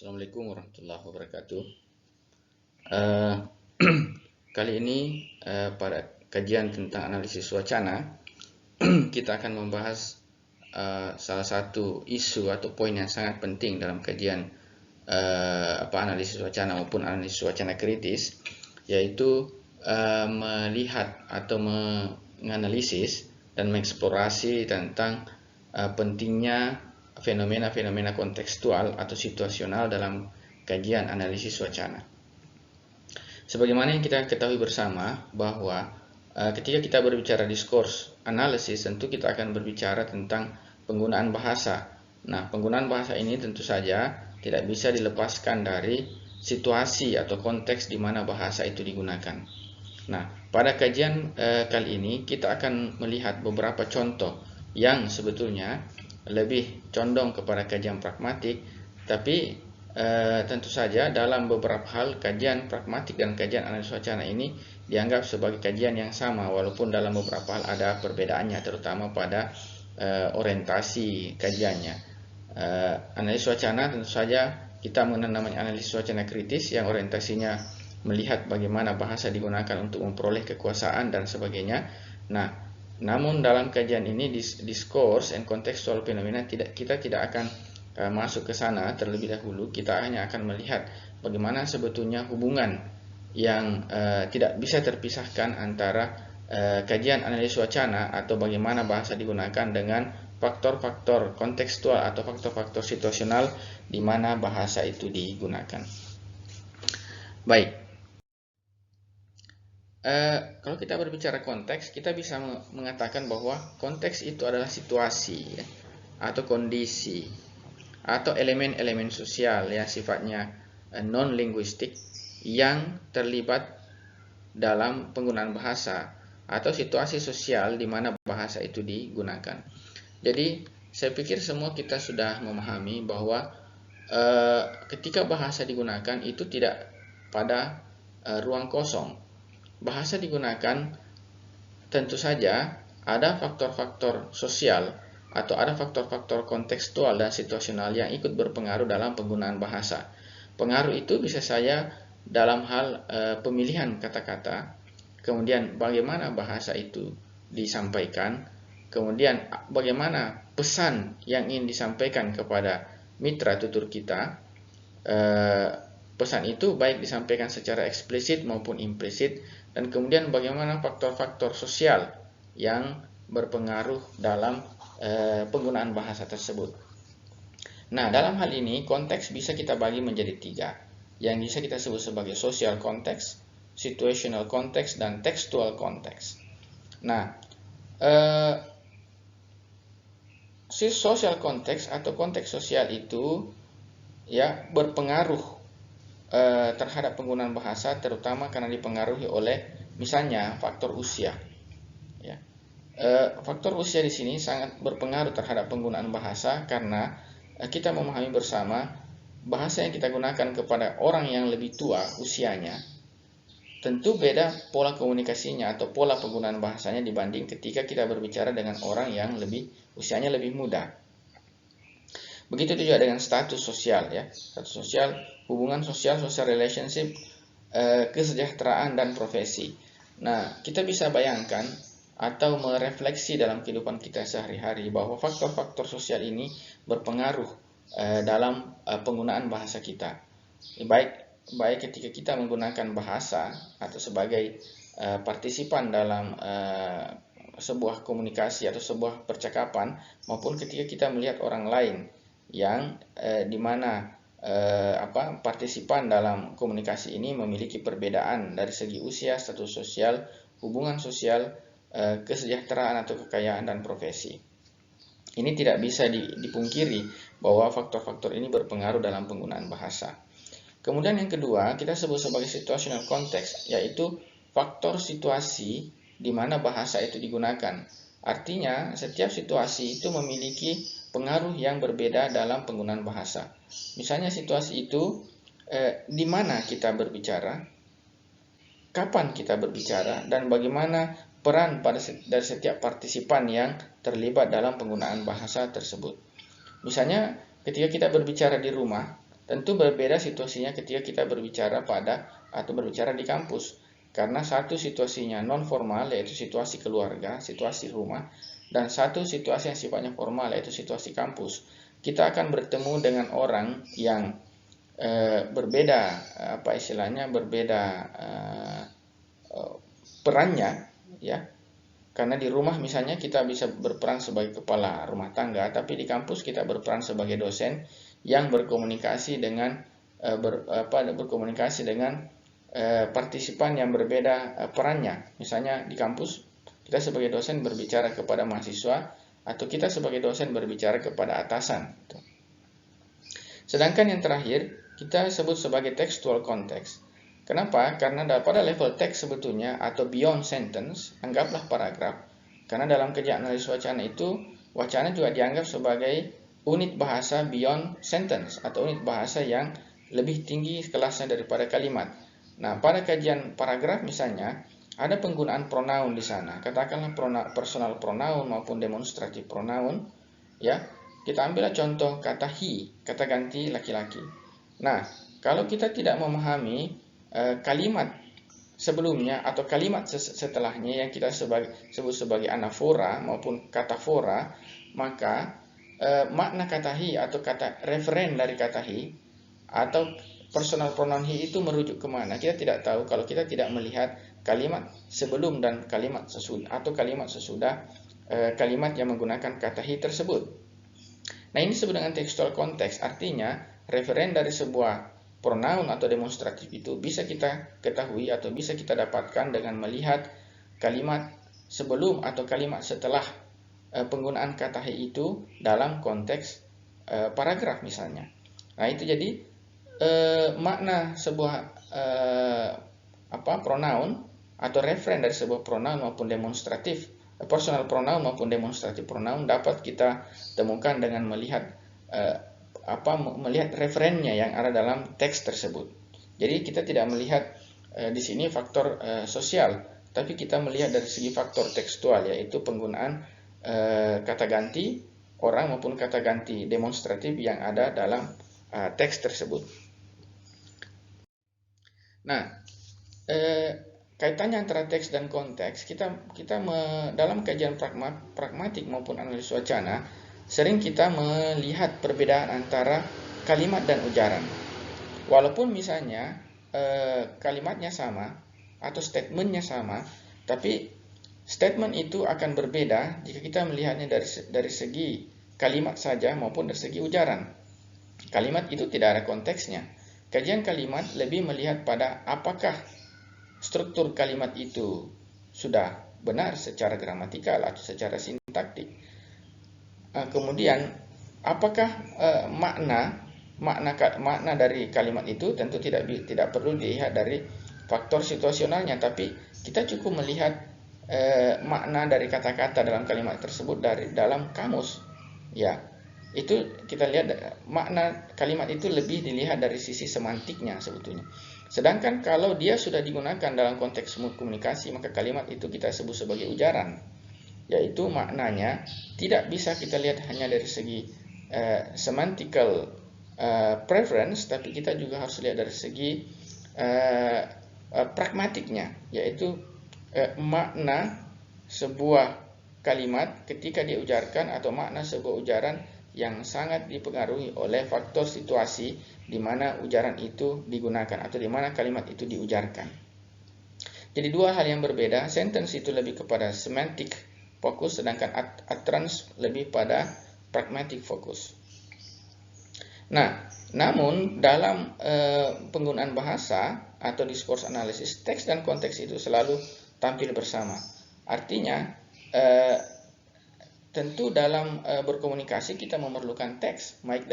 Assalamualaikum warahmatullahi wabarakatuh. Eh, Kali ini pada kajian tentang analisis wacana kita akan membahas salah satu isu atau poin yang sangat penting dalam kajian analisis wacana maupun analisis wacana kritis, yaitu melihat atau menganalisis dan mengeksplorasi tentang pentingnya fenomena-fenomena kontekstual atau situasional dalam kajian analisis wacana. Sebagaimana yang kita ketahui bersama bahwa ketika kita berbicara discourse analysis, tentu kita akan berbicara tentang penggunaan bahasa. Nah, penggunaan bahasa ini tentu saja tidak bisa dilepaskan dari situasi atau konteks di mana bahasa itu digunakan. Nah, pada kajian kali ini kita akan melihat beberapa contoh yang sebetulnya lebih condong kepada kajian pragmatik, tapi tentu saja dalam beberapa hal kajian pragmatik dan kajian analisis wacana ini dianggap sebagai kajian yang sama, walaupun dalam beberapa hal ada perbedaannya, terutama pada orientasi kajiannya. Analisis wacana tentu saja kita mengenal namanya analisis wacana kritis yang orientasinya melihat bagaimana bahasa digunakan untuk memperoleh kekuasaan dan sebagainya. Nah, namun dalam kajian ini discourse and contextual phenomena kita tidak akan masuk ke sana terlebih dahulu. Kita hanya akan melihat bagaimana sebetulnya hubungan yang tidak bisa terpisahkan antara kajian analisis wacana atau bagaimana bahasa digunakan dengan faktor-faktor kontekstual atau faktor-faktor situasional di mana bahasa itu digunakan. Baik, kalau kita berbicara konteks, kita bisa mengatakan bahwa konteks itu adalah situasi ya, atau kondisi atau elemen-elemen sosial yang sifatnya non-linguistik yang terlibat dalam penggunaan bahasa atau situasi sosial di mana bahasa itu digunakan. Jadi saya pikir semua kita sudah memahami bahwa ketika bahasa digunakan itu tidak pada ruang kosong. Bahasa digunakan tentu saja ada faktor-faktor sosial atau ada faktor-faktor kontekstual dan situasional yang ikut berpengaruh dalam penggunaan bahasa. Pengaruh itu bisa saja dalam hal pemilihan kata-kata, kemudian bagaimana bahasa itu disampaikan, kemudian bagaimana pesan yang ingin disampaikan kepada mitra tutur kita. Pesan itu baik disampaikan secara eksplisit maupun implisit, dan kemudian bagaimana faktor-faktor sosial yang berpengaruh dalam penggunaan bahasa tersebut. Nah, dalam hal ini konteks bisa kita bagi menjadi 3, yang bisa kita sebut sebagai social context, situational context, dan textual context. Nah, social context atau konteks sosial itu ya berpengaruh terhadap penggunaan bahasa, terutama karena dipengaruhi oleh misalnya faktor usia. Ya. Faktor usia di sini sangat berpengaruh terhadap penggunaan bahasa karena kita memahami bersama bahasa yang kita gunakan kepada orang yang lebih tua usianya tentu beda pola komunikasinya atau pola penggunaan bahasanya dibanding ketika kita berbicara dengan orang yang usianya lebih muda. Begitu juga dengan status sosial ya, status sosial, hubungan sosial, social relationship, kesejahteraan dan profesi. Nah, kita bisa bayangkan atau merefleksi dalam kehidupan kita sehari-hari bahwa faktor-faktor sosial ini berpengaruh dalam penggunaan bahasa kita. Baik ketika kita menggunakan bahasa atau sebagai partisipan dalam sebuah komunikasi atau sebuah percakapan, maupun ketika kita melihat orang lain yang dimana partisipan dalam komunikasi ini memiliki perbedaan dari segi usia, status sosial, hubungan sosial, kesejahteraan atau kekayaan dan profesi. Ini tidak bisa dipungkiri bahwa faktor-faktor ini berpengaruh dalam penggunaan bahasa. Kemudian yang kedua kita sebut sebagai situational context, yaitu faktor situasi di mana bahasa itu digunakan. Artinya setiap situasi itu memiliki pengaruh yang berbeda dalam penggunaan bahasa. Misalnya situasi itu di mana kita berbicara, kapan kita berbicara, dan bagaimana peran dari setiap partisipan yang terlibat dalam penggunaan bahasa tersebut. Misalnya ketika kita berbicara di rumah, Tentu berbeda situasinya ketika kita berbicara berbicara di kampus. Karena satu situasinya non formal, yaitu situasi keluarga, situasi rumah, dan satu situasi yang sifatnya formal, yaitu situasi kampus. Kita akan bertemu dengan orang yang berbeda, berbeda perannya, ya. Karena di rumah misalnya kita bisa berperan sebagai kepala rumah tangga, tapi di kampus kita berperan sebagai dosen yang berkomunikasi dengan partisipan yang berbeda perannya. Misalnya di kampus kita sebagai dosen berbicara kepada mahasiswa, atau kita sebagai dosen berbicara kepada atasan. Sedangkan yang terakhir kita sebut sebagai textual context. Kenapa? Karena pada level teks sebetulnya, atau beyond sentence, anggaplah paragraf. Karena dalam kerja analisis wacana itu, wacana juga dianggap sebagai unit bahasa beyond sentence, atau unit bahasa yang lebih tinggi kelasnya daripada kalimat. Nah, pada kajian paragraf misalnya, ada penggunaan pronoun di sana. Katakanlah personal pronoun maupun demonstrative pronoun. Ya, kita ambillah contoh kata he, kata ganti laki-laki. Nah, kalau kita tidak memahami kalimat sebelumnya atau kalimat setelahnya yang kita sebut sebagai anafora maupun katafora, maka makna kata he atau kata referen dari kata he atau personal pronoun he itu merujuk kemana, kita tidak tahu kalau kita tidak melihat kalimat sebelum dan kalimat sesudah, atau kalimat sesudah kalimat yang menggunakan kata he tersebut. Nah, ini disebut dengan textual context, artinya referen dari sebuah pronoun atau demonstratif itu bisa kita ketahui atau bisa kita dapatkan dengan melihat kalimat sebelum atau kalimat setelah penggunaan kata he itu dalam konteks paragraf misalnya. Nah, itu jadi makna sebuah pronoun atau referen dari sebuah pronoun maupun demonstratif, personal pronoun maupun demonstratif pronoun dapat kita temukan dengan melihat melihat referennya yang ada dalam teks tersebut. Jadi kita tidak melihat di sini faktor sosial, tapi kita melihat dari segi faktor tekstual, yaitu penggunaan kata ganti orang maupun kata ganti demonstratif yang ada dalam teks tersebut. Nah, kaitannya antara teks dan konteks, kita dalam kajian pragmatik maupun analisis wacana, sering kita melihat perbedaan antara kalimat dan ujaran. Walaupun misalnya kalimatnya sama atau statementnya sama, tapi statement itu akan berbeda jika kita melihatnya dari segi kalimat saja maupun dari segi ujaran. Kalimat itu tidak ada konteksnya. Kajian kalimat lebih melihat pada apakah struktur kalimat itu sudah benar secara gramatikal atau secara sintaktik. Kemudian apakah makna dari kalimat itu tentu tidak perlu dilihat dari faktor situasionalnya, tapi kita cukup melihat makna dari kata-kata dalam kalimat tersebut dari dalam kamus. Ya, itu kita lihat makna kalimat itu lebih dilihat dari sisi semantiknya sebetulnya. Sedangkan kalau dia sudah digunakan dalam konteks komunikasi, maka kalimat itu kita sebut sebagai ujaran, yaitu maknanya tidak bisa kita lihat hanya dari segi semantical preference, tapi kita juga harus lihat dari segi pragmatiknya, yaitu makna sebuah kalimat ketika diujarkan atau makna sebuah ujaran yang sangat dipengaruhi oleh faktor situasi di mana ujaran itu digunakan atau di mana kalimat itu diujarkan. Jadi dua hal yang berbeda. Sentence itu lebih kepada semantic fokus, sedangkan utterance lebih pada pragmatic fokus. Nah, namun dalam penggunaan bahasa atau discourse analisis, teks dan konteks itu selalu tampil bersama. Artinya tentu dalam berkomunikasi kita memerlukan teks, baik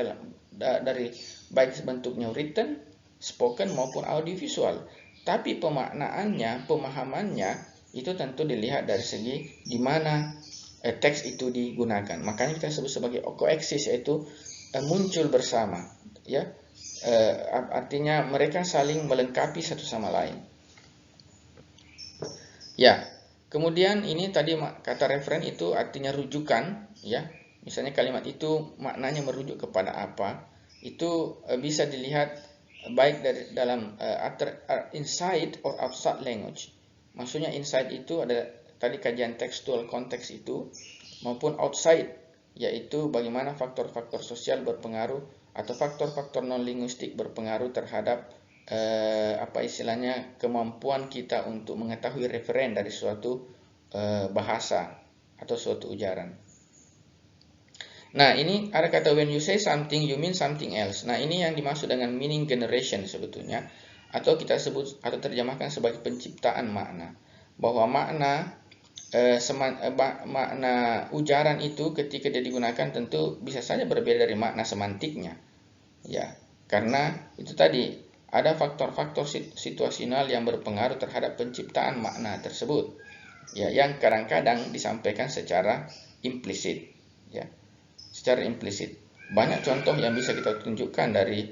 baik bentuknya written, spoken maupun audiovisual. Tapi pemaknaannya, pemahamannya itu tentu dilihat dari segi di mana teks itu digunakan. Makanya kita sebut sebagai koeksis, yaitu muncul bersama, ya. Artinya mereka saling melengkapi satu sama lain. Ya. Kemudian ini tadi kata referen itu artinya rujukan, ya. Misalnya kalimat itu maknanya merujuk kepada apa. itu bisa dilihat baik dari dalam inside or outside language. Maksudnya inside itu ada tadi kajian tekstual konteks itu, maupun outside, yaitu bagaimana faktor-faktor sosial berpengaruh atau faktor-faktor non-linguistik berpengaruh terhadap apa istilahnya kemampuan kita untuk mengetahui referen dari suatu bahasa atau suatu ujaran. Nah, ini ada kata when you say something, you mean something else. Nah, ini yang dimaksud dengan meaning generation sebetulnya, atau kita sebut atau terjemahkan sebagai penciptaan makna. Bahwa makna makna ujaran itu ketika dia digunakan tentu bisa saja berbeda dari makna semantiknya. Ya, karena itu tadi ada faktor-faktor situasional yang berpengaruh terhadap penciptaan makna tersebut. Ya, yang kadang-kadang disampaikan secara implisit, ya. Secara implisit. Banyak contoh yang bisa kita tunjukkan dari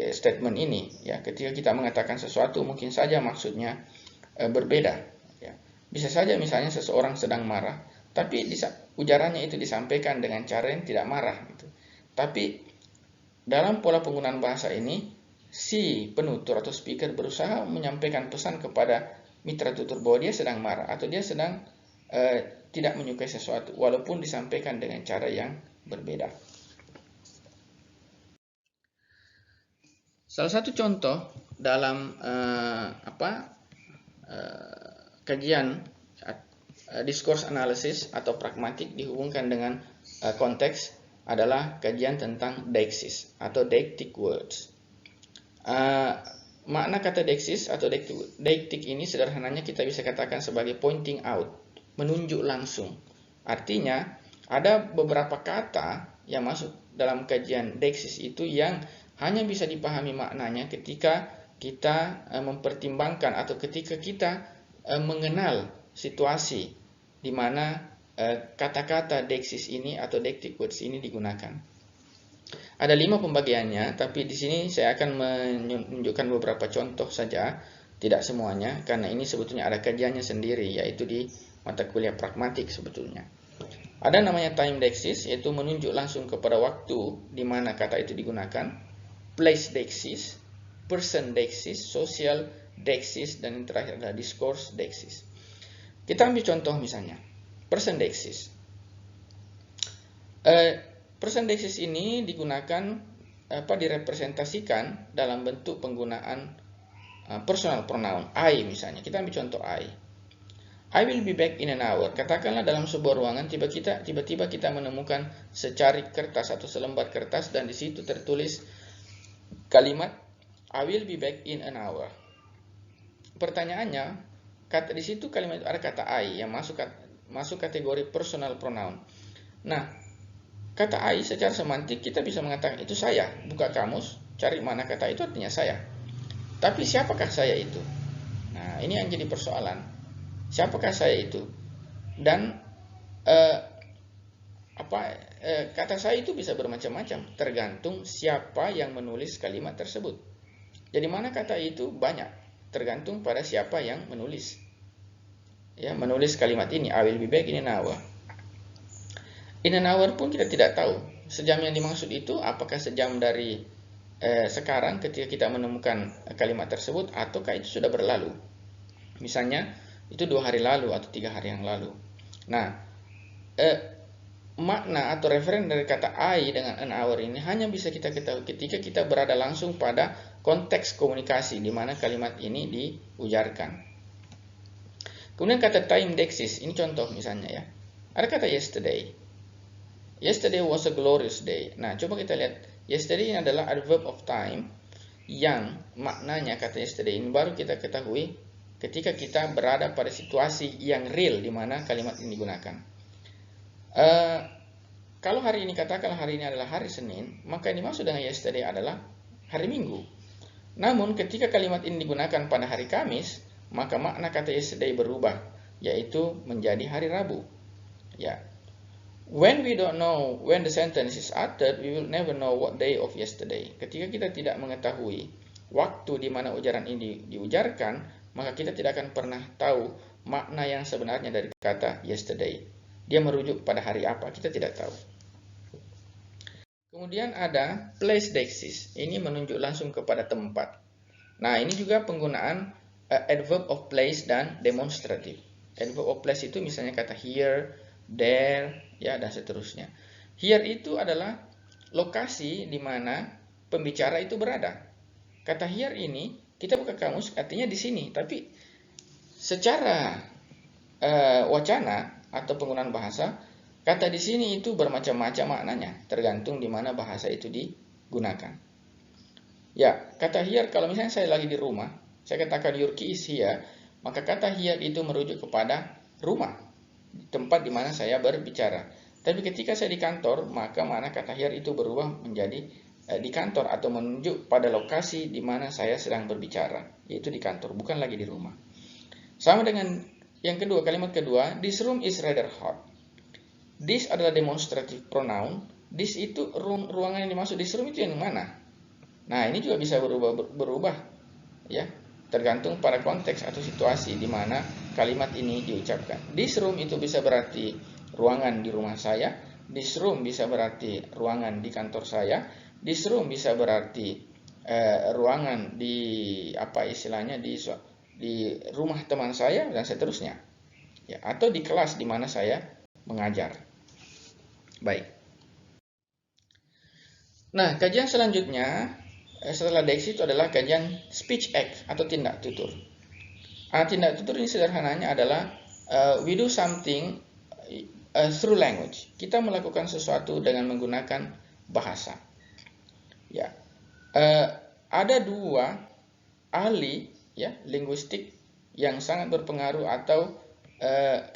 statement ini, ya. Ketika kita mengatakan sesuatu mungkin saja maksudnya berbeda, ya. Bisa saja misalnya seseorang sedang marah, tapi ujarannya itu disampaikan dengan cara yang tidak marah gitu. Tapi dalam pola penggunaan bahasa ini, si penutur atau speaker berusaha menyampaikan pesan kepada mitra tutur bahwa dia sedang marah atau dia sedang tidak menyukai sesuatu, walaupun disampaikan dengan cara yang berbeda. Salah satu contoh dalam kajian discourse analysis atau pragmatik dihubungkan dengan konteks adalah kajian tentang deixis atau deictic words. Makna kata deixis atau deictic ini sederhananya kita bisa katakan sebagai pointing out, menunjuk langsung. Artinya ada beberapa kata yang masuk dalam kajian deixis itu yang hanya bisa dipahami maknanya ketika kita mempertimbangkan atau ketika kita mengenal situasi di mana kata-kata deixis ini atau deictic words ini digunakan. Ada 5 pembagiannya, tapi di sini saya akan menunjukkan beberapa contoh saja, tidak semuanya, karena ini sebetulnya ada kajiannya sendiri, yaitu di mata kuliah pragmatik sebetulnya. Ada namanya time deixis, yaitu menunjuk langsung kepada waktu di mana kata itu digunakan. Place deixis, person deixis, social deixis, dan yang terakhir adalah discourse deixis. Kita ambil contoh misalnya, person deixis. Person deixis ini digunakan direpresentasikan dalam bentuk penggunaan personal pronoun I misalnya. Kita ambil contoh I will be back in an hour. Katakanlah dalam sebuah ruangan tiba-tiba kita menemukan secarik kertas atau selembar kertas dan di situ tertulis kalimat I will be back in an hour. Pertanyaannya, di situ kalimat ada kata I yang masuk kategori personal pronoun. Nah, kata I secara semantik kita bisa mengatakan itu saya. Buka kamus, cari mana kata itu artinya saya. Tapi siapakah saya itu? Nah, ini yang jadi persoalan. Siapakah saya itu? Dan kata saya itu bisa bermacam-macam, tergantung siapa yang menulis kalimat tersebut. Jadi mana kata itu banyak, tergantung pada siapa yang menulis. Ya, menulis kalimat ini, I will be back in an hour. In an hour pun kita tidak tahu. Sejam yang dimaksud itu apakah sejam dari sekarang ketika kita menemukan kalimat tersebut, ataukah itu sudah berlalu. Misalnya itu 2 hari lalu atau 3 hari yang lalu. Nah, makna atau referen dari kata I dengan an hour ini hanya bisa kita ketahui ketika kita berada langsung pada konteks komunikasi di mana kalimat ini diujarkan. Kemudian kata time deixis, ini contoh misalnya ya. Ada kata yesterday. Yesterday was a glorious day. Nah, coba kita lihat. Yesterday ini adalah adverb of time yang maknanya kata yesterday ini baru kita ketahui ketika kita berada pada situasi yang real di mana kalimat ini digunakan. Kalau hari ini katakanlah hari ini adalah hari Senin, maka yang dimaksud dengan yesterday adalah hari Minggu. Namun ketika kalimat ini digunakan pada hari Kamis, maka makna kata yesterday berubah, yaitu menjadi hari Rabu. Ya. When we don't know when the sentence is uttered, we will never know what day of yesterday. Ketika kita tidak mengetahui waktu di mana ujaran ini diujarkan, maka kita tidak akan pernah tahu makna yang sebenarnya dari kata yesterday. Dia merujuk pada hari apa, kita tidak tahu. Kemudian ada place deixis. Ini menunjuk langsung kepada tempat. Nah, ini juga penggunaan adverb of place dan demonstrative. Adverb of place itu misalnya kata here, there, ya, dan seterusnya. Here itu adalah lokasi di mana pembicara itu berada. Kata here ini, kita buka kamus, artinya di sini. Tapi secara wacana atau penggunaan bahasa, kata di sini itu bermacam-macam maknanya, tergantung di mana bahasa itu digunakan. Ya, kata here, kalau misalnya saya lagi di rumah, saya katakan your key is here, maka kata here itu merujuk kepada rumah, tempat di mana saya berbicara. Tapi ketika saya di kantor, maka makna kata here itu berubah menjadi di kantor, atau menunjuk pada lokasi di mana saya sedang berbicara, yaitu di kantor, bukan lagi di rumah. Sama dengan yang kedua, kalimat kedua, this room is rather hot. This adalah demonstrative pronoun. This itu ruangan yang dimaksud. This room itu yang mana? Nah, ini juga bisa berubah, ya, tergantung pada konteks atau situasi di mana kalimat ini diucapkan. This room itu bisa berarti ruangan di rumah saya. This room bisa berarti ruangan di kantor saya. This room bisa berarti ruangan di apa istilahnya di rumah teman saya dan seterusnya. Ya, atau di kelas di mana saya mengajar. Baik. Nah, kajian selanjutnya setelah deixis itu adalah kajian speech act atau tindak tutur. Tindak tutur ini sederhananya adalah we do something through language. Kita melakukan sesuatu dengan menggunakan bahasa. Ya, ada dua ahli, ya, linguistik yang sangat berpengaruh, atau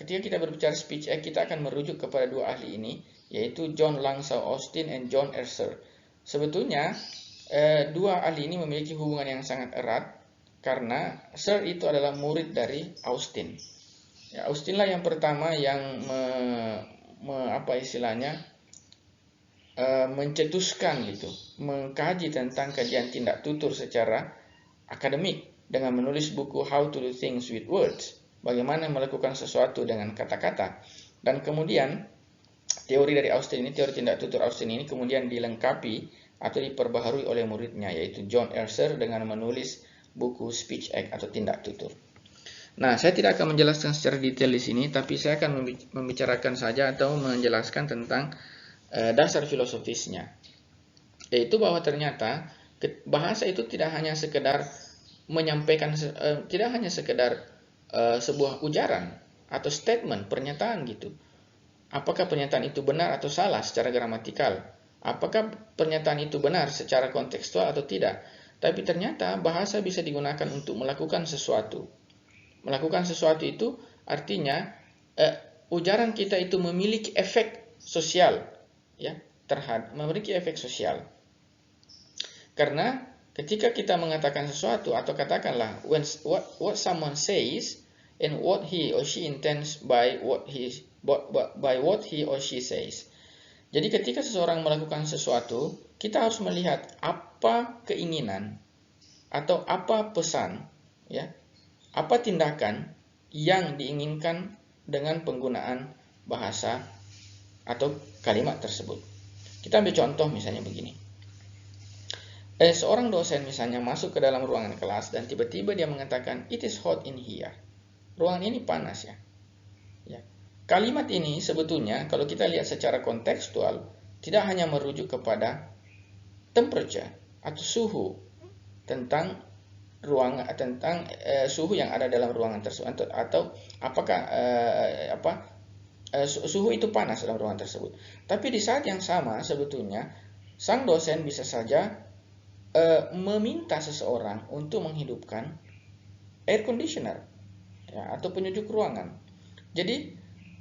ketika kita berbicara speech act, kita akan merujuk kepada dua ahli ini, yaitu John Langsau Austin dan John Esser. Sebetulnya dua ahli ini memiliki hubungan yang sangat erat karena Esser itu adalah murid dari Austin. Ya, Austin lah yang pertama yang mencetuskan gitu, mengkaji tentang kajian tindak tutur secara akademik dengan menulis buku How to Do Things with Words, bagaimana melakukan sesuatu dengan kata-kata. Dan kemudian teori dari Austin ini, teori tindak tutur Austin ini kemudian dilengkapi atau diperbaharui oleh muridnya, yaitu John Esser, dengan menulis buku Speech Act atau tindak tutur. Nah, saya tidak akan menjelaskan secara detail di sini, tapi saya akan membicarakan saja atau menjelaskan tentang dasar filosofisnya, yaitu bahwa ternyata bahasa itu tidak hanya sekedar menyampaikan, tidak hanya sekedar sebuah ujaran atau statement, pernyataan gitu. Apakah pernyataan itu benar atau salah secara gramatikal? Apakah pernyataan itu benar secara kontekstual atau tidak? Tapi ternyata bahasa bisa digunakan untuk melakukan sesuatu. Melakukan sesuatu itu artinya ujaran kita itu memiliki efek sosial, ya, memiliki efek sosial. Karena ketika kita mengatakan sesuatu, atau katakanlah what someone says and what he or she intends by what he or she says. Jadi ketika seseorang melakukan sesuatu, kita harus melihat apa keinginan atau apa pesan, ya, apa tindakan yang diinginkan dengan penggunaan bahasa atau kalimat tersebut. Kita ambil contoh misalnya begini. Seorang dosen misalnya masuk ke dalam ruangan kelas dan tiba-tiba dia mengatakan, "It is hot in here." Ruangan ini panas, ya. Ya. Kalimat ini sebetulnya kalau kita lihat secara kontekstual tidak hanya merujuk kepada temperature atau suhu tentang ruangan, tentang suhu yang ada dalam ruangan tersebut, atau apakah suhu itu panas dalam ruangan tersebut. Tapi di saat yang sama sebetulnya sang dosen bisa saja meminta seseorang untuk menghidupkan air conditioner, ya, atau penyejuk ruangan. Jadi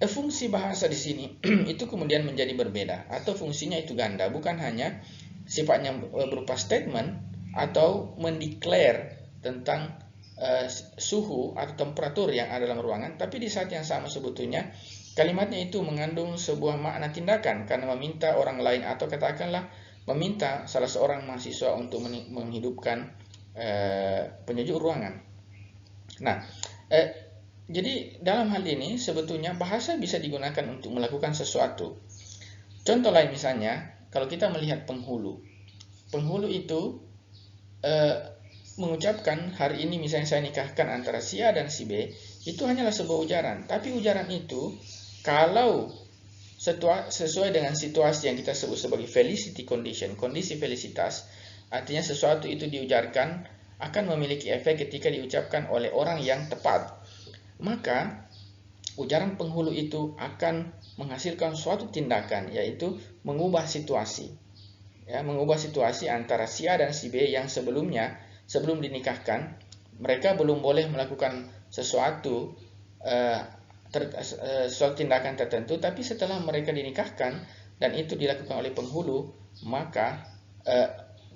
fungsi bahasa di sini itu kemudian menjadi berbeda, atau fungsinya itu ganda, bukan hanya sifatnya berupa statement atau mendeklar tentang suhu atau temperatur yang ada dalam ruangan, tapi di saat yang sama sebetulnya kalimatnya itu mengandung sebuah makna tindakan karena meminta orang lain, atau katakanlah meminta salah seorang mahasiswa untuk menghidupkan penyejuk ruangan. Nah, jadi dalam hal ini sebetulnya bahasa bisa digunakan untuk melakukan sesuatu. Contoh lain misalnya, kalau kita melihat penghulu itu mengucapkan hari ini misalnya saya nikahkan antara si A dan si B, itu hanyalah sebuah ujaran. Tapi ujaran itu kalau sesuai dengan situasi yang kita sebut sebagai felicity condition, kondisi felicitas, artinya sesuatu itu diujarkan akan memiliki efek ketika diucapkan oleh orang yang tepat. Maka ujaran penghulu itu akan menghasilkan suatu tindakan, yaitu mengubah situasi. Ya, mengubah situasi antara si A dan si B yang sebelum dinikahkan, mereka belum boleh melakukan sesuatu tindakan tertentu, tapi setelah mereka dinikahkan dan itu dilakukan oleh penghulu, maka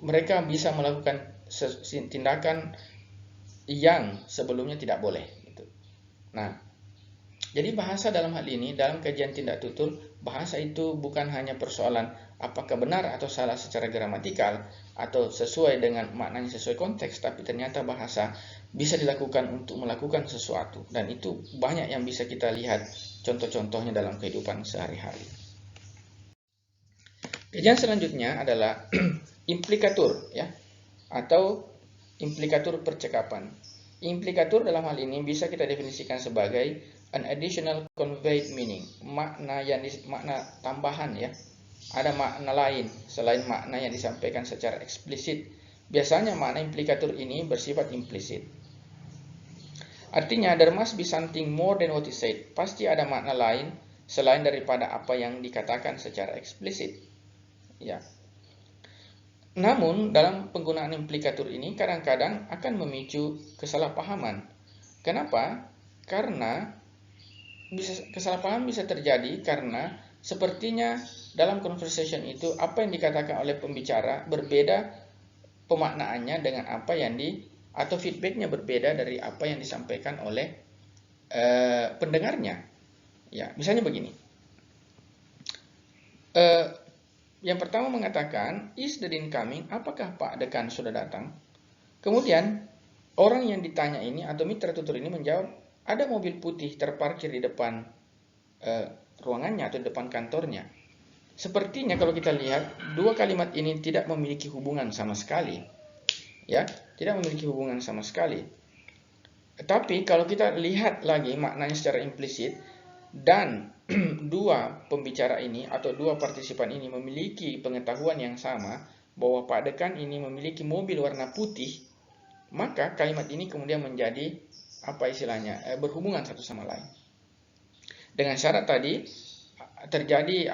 mereka bisa melakukan tindakan yang sebelumnya tidak boleh. Nah, jadi bahasa dalam hal ini, dalam kajian tindak tutur, bahasa itu bukan hanya persoalan apakah benar atau salah secara gramatikal atau sesuai dengan maknanya sesuai konteks, tapi ternyata bahasa bisa dilakukan untuk melakukan sesuatu, dan itu banyak yang bisa kita lihat contoh-contohnya dalam kehidupan sehari-hari. Kajian selanjutnya adalah implikatur, ya, atau implikatur percakapan. Implikatur dalam hal ini bisa kita definisikan sebagai an additional conveyed meaning, makna tambahan, ya. Ada makna lain selain makna yang disampaikan secara eksplisit. Biasanya makna implikatur ini bersifat implisit. Artinya there must be something more than what is said. Pasti ada makna lain selain daripada apa yang dikatakan secara eksplisit. Ya. Namun dalam penggunaan implikatur ini kadang-kadang akan memicu kesalahpahaman. Kenapa? Karena kesalahpahaman bisa terjadi karena sepertinya dalam conversation itu apa yang dikatakan oleh pembicara berbeda pemaknaannya dengan apa yang atau feedbacknya berbeda dari apa yang disampaikan oleh pendengarnya. Ya, misalnya begini. Yang pertama mengatakan, is the dean coming? Apakah Pak Dekan sudah datang? Kemudian orang yang ditanya ini atau mitra tutur ini menjawab, ada mobil putih terparkir di depan ruangannya atau depan kantornya. Sepertinya kalau kita lihat dua kalimat ini tidak memiliki hubungan sama sekali, ya, tidak memiliki hubungan sama sekali. Tapi kalau kita lihat lagi maknanya secara implisit dan dua pembicara ini atau dua partisipan ini memiliki pengetahuan yang sama bahwa Pak Dekan ini memiliki mobil warna putih, maka kalimat ini kemudian menjadi berhubungan satu sama lain. Dengan syarat tadi terjadi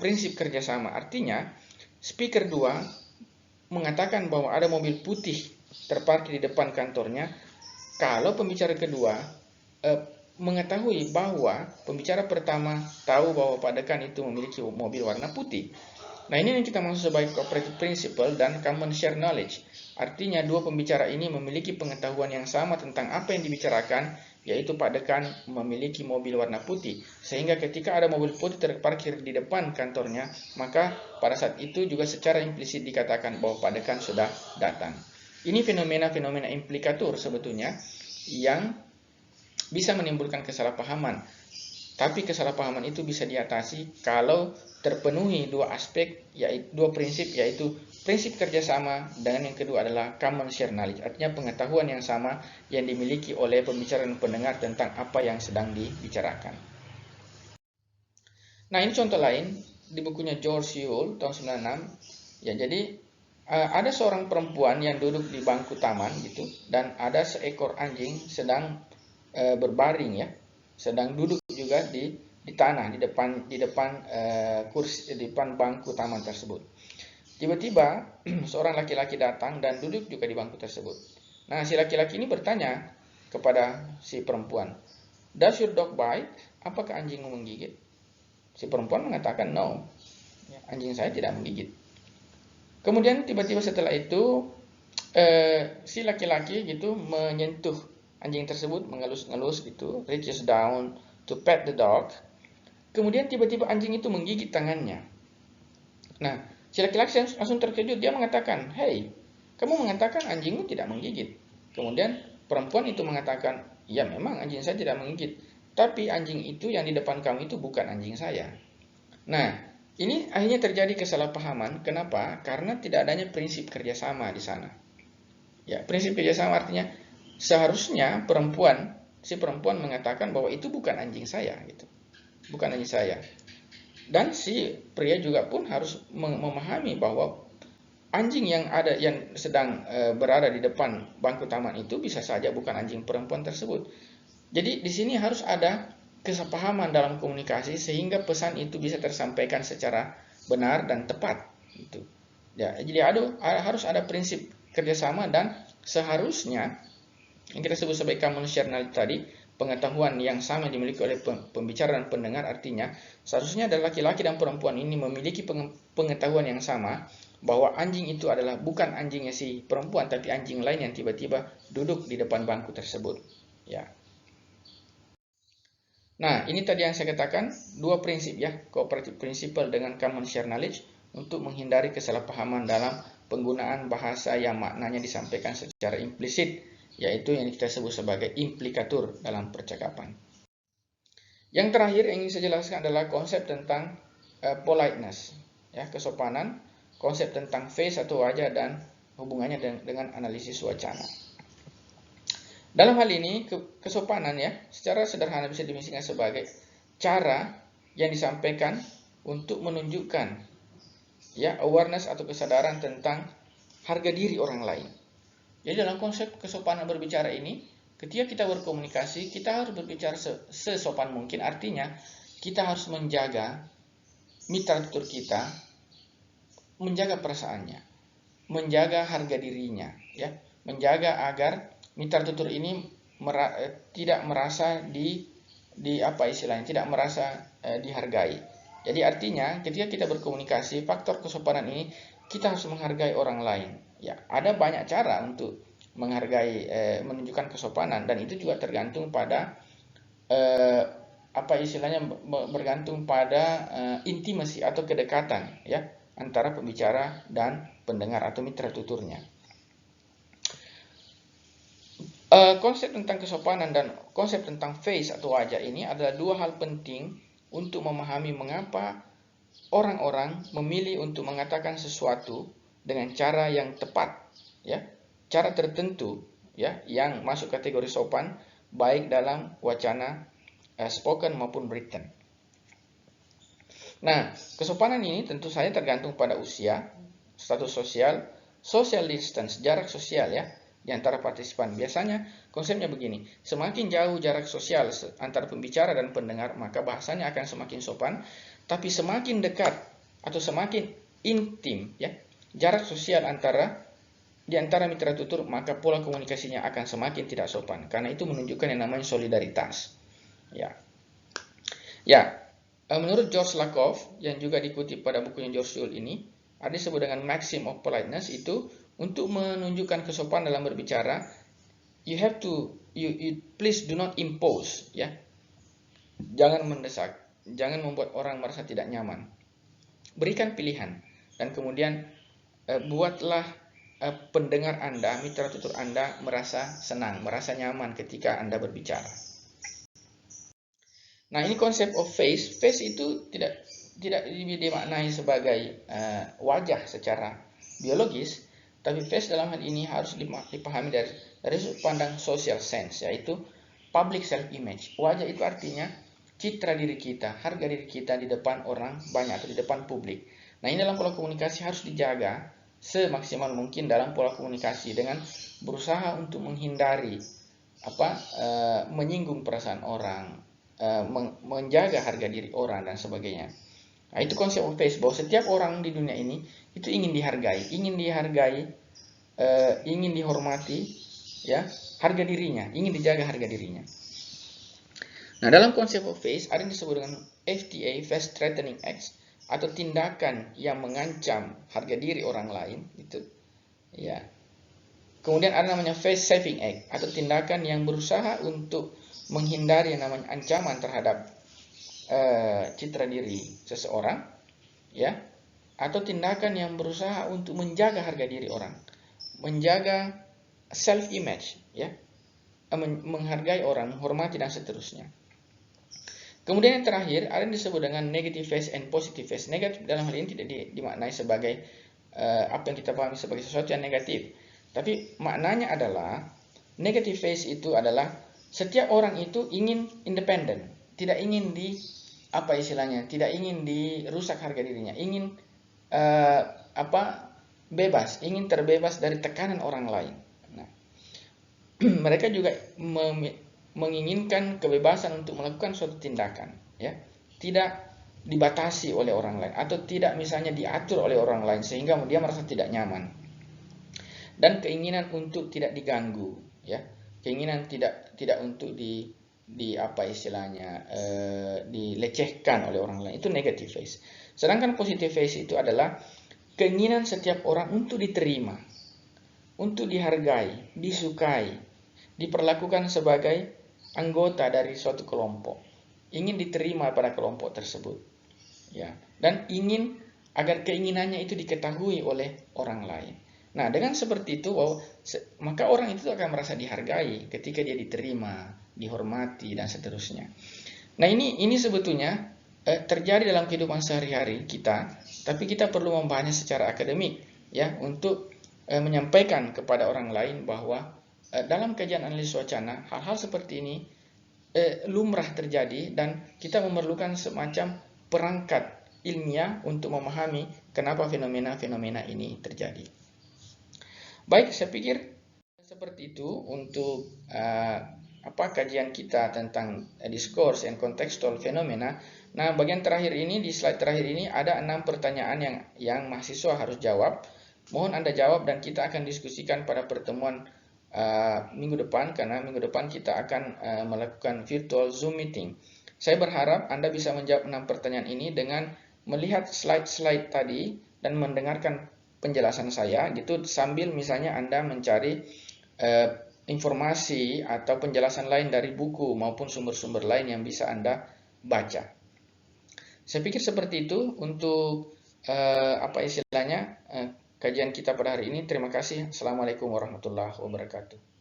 prinsip kerjasama. Artinya speaker 2 mengatakan bahwa ada mobil putih terparkir di depan kantornya kalau pembicara kedua mengetahui bahwa pembicara pertama tahu bahwa Pak Dekan itu memiliki mobil warna putih. Nah, ini yang kita maksud sebagai cooperative principle dan common share knowledge. Artinya dua pembicara ini memiliki pengetahuan yang sama tentang apa yang dibicarakan, yaitu Pak Dekan memiliki mobil warna putih. Sehingga ketika ada mobil putih terparkir di depan kantornya, maka pada saat itu juga secara implisit dikatakan bahwa Pak Dekan sudah datang. Ini fenomena-fenomena implikatur sebetulnya yang bisa menimbulkan kesalahpahaman. Tapi kesalahpahaman itu bisa diatasi kalau terpenuhi dua aspek, yaitu dua prinsip, yaitu prinsip kerjasama dengan yang kedua adalah common share knowledge, artinya pengetahuan yang sama yang dimiliki oleh pembicara dan pendengar tentang apa yang sedang dibicarakan. Nah, ini contoh lain di bukunya George Yule tahun 96. Ya, jadi ada seorang perempuan yang duduk di bangku taman gitu, dan ada seekor anjing sedang berbaring, ya, sedang duduk juga di tanah di depan kursi di depan bangku taman tersebut. Tiba-tiba seorang laki-laki datang dan duduk juga di bangku tersebut. Nah, si laki-laki ini bertanya kepada si perempuan, "Does your dog bite?" Apakah anjingmu menggigit? Si perempuan mengatakan, "No." Ya, anjing saya tidak menggigit. Kemudian tiba-tiba setelah itu si laki-laki gitu menyentuh anjing tersebut, mengelus-ngelus gitu, reaches down to pet the dog. Kemudian tiba-tiba anjing itu menggigit tangannya. Nah, si laki-laki langsung terkejut. Dia mengatakan, "Hey, kamu mengatakan anjingmu tidak menggigit." Kemudian perempuan itu mengatakan, "Ya, memang anjing saya tidak menggigit. Tapi anjing itu yang di depan kamu itu bukan anjing saya." Nah, Ini akhirnya terjadi kesalahpahaman. Kenapa? Karena tidak adanya prinsip kerjasama di sana. Ya, prinsip kerjasama artinya seharusnya si perempuan mengatakan bahwa itu bukan anjing saya, gitu, bukan anjing saya. Dan si pria juga pun harus memahami bahwa anjing yang sedang berada di depan bangku taman itu bisa saja bukan anjing perempuan tersebut. Jadi di sini harus ada kesepahaman dalam komunikasi sehingga pesan itu bisa tersampaikan secara benar dan tepat. Gitu. Ya, jadi harus ada prinsip kerjasama dan seharusnya yang kita sebut sebagai common shared knowledge tadi, pengetahuan yang sama dimiliki oleh pembicara dan pendengar, artinya seharusnya adalah laki-laki dan perempuan ini memiliki pengetahuan yang sama bahwa anjing itu adalah bukan anjingnya si perempuan tapi anjing lain yang tiba-tiba duduk di depan bangku tersebut. Ya. Nah, ini tadi yang saya katakan, dua prinsip ya, cooperative principle dengan common shared knowledge untuk menghindari kesalahpahaman dalam penggunaan bahasa yang maknanya disampaikan secara implisit, yaitu yang kita sebut sebagai implikatur dalam percakapan. Yang terakhir yang ingin saya jelaskan adalah konsep tentang politeness, ya, kesopanan, konsep tentang face atau wajah dan hubungannya dengan analisis wacana. Dalam hal ini, kesopanan ya, secara sederhana bisa didefinisikan sebagai cara yang disampaikan untuk menunjukkan ya awareness atau kesadaran tentang harga diri orang lain. Jadi dalam konsep kesopanan berbicara ini, ketika kita berkomunikasi, kita harus berbicara sesopan mungkin. Artinya, kita harus menjaga mitra tutur kita, menjaga perasaannya, menjaga harga dirinya, ya, menjaga agar mitra tutur ini tidak merasa tidak merasa dihargai. Jadi artinya ketika kita berkomunikasi, faktor kesopanan ini kita harus menghargai orang lain. Ya, ada banyak cara untuk menghargai, menunjukkan kesopanan, dan itu juga tergantung pada bergantung pada intimasi atau kedekatan ya antara pembicara dan pendengar atau mitra tuturnya. Konsep tentang kesopanan dan konsep tentang face atau wajah ini adalah dua hal penting untuk memahami mengapa orang-orang memilih untuk mengatakan sesuatu dengan cara yang tepat, ya, cara tertentu, ya, yang masuk kategori sopan baik dalam wacana spoken maupun written. Nah, kesopanan ini tentu saja tergantung pada usia, status sosial, social distance, jarak sosial ya di antara partisipan. Biasanya konsepnya begini, semakin jauh jarak sosial antara pembicara dan pendengar, maka bahasanya akan semakin sopan, tapi semakin dekat atau semakin intim ya jarak sosial di antara mitra tutur, maka pola komunikasinya akan semakin tidak sopan, karena itu menunjukkan yang namanya solidaritas. Ya, menurut George Lakoff yang juga dikutip pada bukunya George Yule ini, ada disebut dengan maxim of politeness, itu untuk menunjukkan kesopanan dalam berbicara, you please do not impose, ya. Jangan mendesak, jangan membuat orang merasa tidak nyaman. Berikan pilihan dan kemudian buatlah pendengar Anda, mitra tutur Anda merasa senang, merasa nyaman ketika Anda berbicara. Nah, ini konsep of face. Face itu tidak dimaknai sebagai wajah secara biologis, tapi face dalam hal ini harus dipahami dari sudut pandang social sense, yaitu public self image. Wajah itu artinya citra diri kita, harga diri kita di depan orang banyak atau di depan publik. Nah, ini dalam pola komunikasi harus dijaga semaksimal mungkin dalam pola komunikasi dengan berusaha untuk menghindari menyinggung perasaan orang, menjaga harga diri orang dan sebagainya. Nah, itu konsep of face, bahwa setiap orang di dunia ini itu ingin dihargai, ingin dihormati, ya, harga dirinya, ingin dijaga harga dirinya. Nah, dalam konsep of face ada yang disebut dengan FTA, face threatening acts, atau tindakan yang mengancam harga diri orang lain, gitu, ya. Kemudian ada namanya face saving act, atau tindakan yang berusaha untuk menghindari yang namanya ancaman terhadap citra diri seseorang, ya, atau tindakan yang berusaha untuk menjaga harga diri orang, menjaga self image, ya, menghargai orang, menghormati dan seterusnya. Kemudian yang terakhir, ada yang disebut dengan negative phase and positive phase. Negatif dalam hal ini tidak dimaknai sebagai apa yang kita pahami sebagai sesuatu yang negatif. Tapi maknanya adalah, negative phase itu adalah setiap orang itu ingin independen, tidak ingin apa istilahnya, tidak ingin dirusak harga dirinya, ingin bebas, ingin terbebas dari tekanan orang lain. Nah, mereka juga menginginkan kebebasan untuk melakukan suatu tindakan, ya, tidak dibatasi oleh orang lain atau tidak misalnya diatur oleh orang lain sehingga dia merasa tidak nyaman, dan keinginan untuk tidak diganggu, ya, keinginan tidak untuk apa istilahnya dilecehkan oleh orang lain. Itu negative phase. Sedangkan positive phase itu adalah keinginan setiap orang untuk diterima, untuk dihargai, disukai, diperlakukan sebagai anggota dari suatu kelompok, ingin diterima pada kelompok tersebut, ya, dan ingin agar keinginannya itu diketahui oleh orang lain. Nah, dengan seperti itu, maka orang itu akan merasa dihargai ketika dia diterima, dihormati, dan seterusnya. Nah, ini sebetulnya terjadi dalam kehidupan sehari-hari kita, tapi kita perlu membahasnya secara akademik, ya, untuk menyampaikan kepada orang lain bahwa dalam kajian analisis wacana, hal-hal seperti ini lumrah terjadi dan kita memerlukan semacam perangkat ilmiah untuk memahami kenapa fenomena-fenomena ini terjadi. Baik, saya pikir seperti itu untuk kajian kita tentang discourse and contextual phenomena. Nah, bagian terakhir ini, di slide terakhir ini ada 6 pertanyaan yang mahasiswa harus jawab. Mohon Anda jawab dan kita akan diskusikan pada pertemuan minggu depan, karena minggu depan kita akan melakukan virtual Zoom meeting. Saya berharap Anda bisa menjawab 6 pertanyaan ini dengan melihat slide-slide tadi dan mendengarkan penjelasan saya gitu, sambil misalnya Anda mencari informasi atau penjelasan lain dari buku maupun sumber-sumber lain yang bisa Anda baca. Saya pikir seperti itu untuk kajian kita pada hari ini. Terima kasih. Assalamualaikum warahmatullahi wabarakatuh.